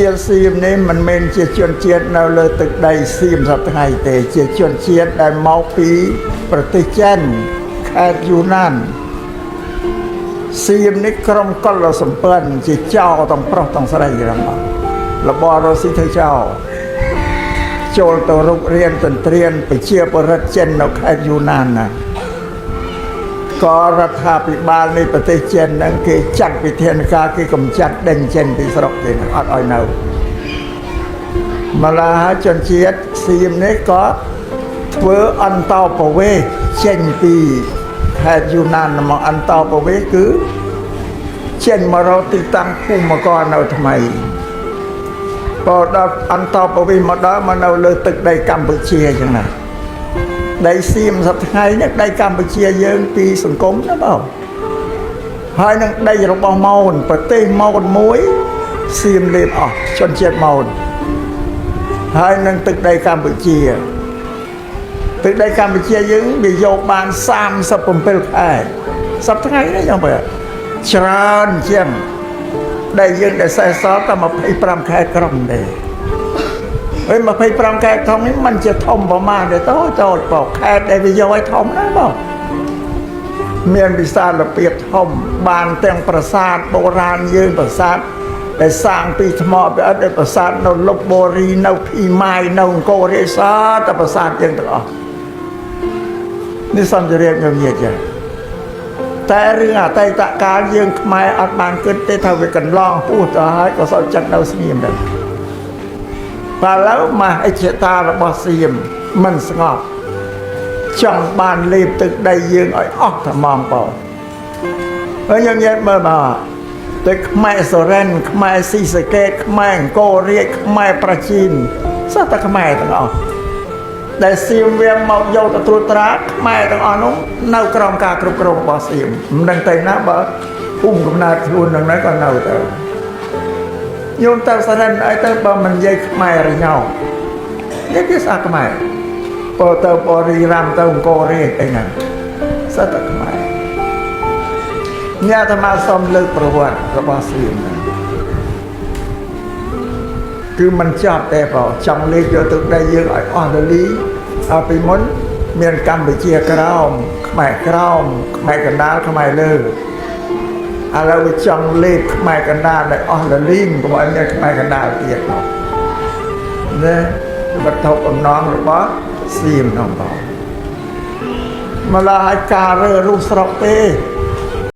ជាសៀមនេះមិនមែនជាជនជាតិនៅលើទឹកដីសៀមសប្តាហ៍ទេជាជនជាតិដែលមកពីប្រទេសចិនខេត្តយូណានសៀមនេះក្រុមកុលសម្ព័ន្ធជាចៅទាំងប្រុសទាំងស្រីរបស់របររស៊ីធ្វើចៅចូលទៅរុករៀនទន្ទ្រានប្រជាបរិទ្ធចិននៅខេត្តយូណានណាក៏រដ្ឋាភិបាលនៃប្រទេសចិនហ្នឹងគេចាត់វិធានការគេកម្ចាត់ដេញចិនពីស្រុកទេអត់ឲ្យនៅម្ល៉េះជនជាតិសៀមនេះក៏ធ្វើអន្តោប្រវេសន៍ចេញពីខេត្តយូណានមកអន្តោប្រវេសន៍គឺចេញមករកទីតាំងភូមិករនៅថ្មីក៏ដល់អន្តោប្រវេសន៍មកដល់មកនៅលើទឹកដីកម្ពុជាអញ្ចឹងណាដីសៀមសប្តាហ៍ថ្ងៃនេះដីកម្ពុជាយើងពីសង្គមណាបងហើយនឹងដីរបស់ម៉ូនប្រទេសម៉ូនមួយសៀមលេបអស់ជនជាតិម៉ូនហើយនឹងទឹកដីកម្ពុជាទឹកដីកម្ពុជាយើងវាយកបាន37ខែសប្តាហ៍ថ្ងៃនេះយ៉ាងបើច្រើនជាងដីយើងដែលសេសសល់តែ25ខែក្រុងទេហើយ25ខែធំនេះมันជាធំប្រមាណទេតូចបោកខេត្តដែលវាយកឲ្យធំណាបងមានវិសាលភាពធំបានទាំងប្រាសាទបុរាណយើងប្រាសាទដែលសាងពីថ្មពីអត់ដែលប្រាសាទនៅលុបបូរីនៅភីម៉ាយនៅអង្គររាជសាតែប្រាសាទយើងទាំងអស់នេះសំជារៀបខ្ញុំនិយាយចឹងតែរឿងអតីតកាលយើងខ្មែរអត់បានគិតទេថាវាកន្លងហួសទៅហើយក៏សោកចិត្តនៅស្ងៀមដែរតែឥឡូវមហិច្ឆតារបស់សៀមមិនស្ងប់ចង់បានលេបទឹកដីយើងឲ្យអស់តែម៉ងបងហើយយើងនិយាយមើលមកតែខ្មែរសូរ៉ែនខ្មែរស៊ីសកេតខ្មែរអង្គររាជខ្មែរប្រជាជនសោះតែខ្មែរទាំងអស់ដែលសៀមវាមកយកទៅត្រួតត្រាខ្មែរទាំងអស់នោះនៅក្រោមការគ្រប់គ្រងរបស់សៀមមិនដឹងទៅណាបើភូមិកំណើតខ្លួននឹងណាក៏នៅទៅញោមទៅសារ៉ែនអីទៅបើមិននិយាយខ្មែររញោនេះគេសាខ្មែរបើទៅបរិរាមទៅអង្គររាជអីហ្នឹងសិតតែខ្មែរញាតិមកសុំលើកប្រវត្តិរបស់សៀមហ្នឹងគឺមិនចប់ទេបើចង់លេខយកទឹកដីយើងឲ្យអស់ទៅលីឲ្យពីមុនមានកម្ពុជាក្រោមខ្មែរក្រោមខ្មែរកណ្ដាលខ្មែរលើឥឡូវវាចង់លេខខ្មែរកណ្ដាលឲ្យអស់លលីងកុំឲ្យមានខ្មែរកណ្ដាលទៀតនោះណាវត្ថុអំណងរបស់សៀមនោះបងម្ល៉េះឲ្យការរើរុះស្រុកទេ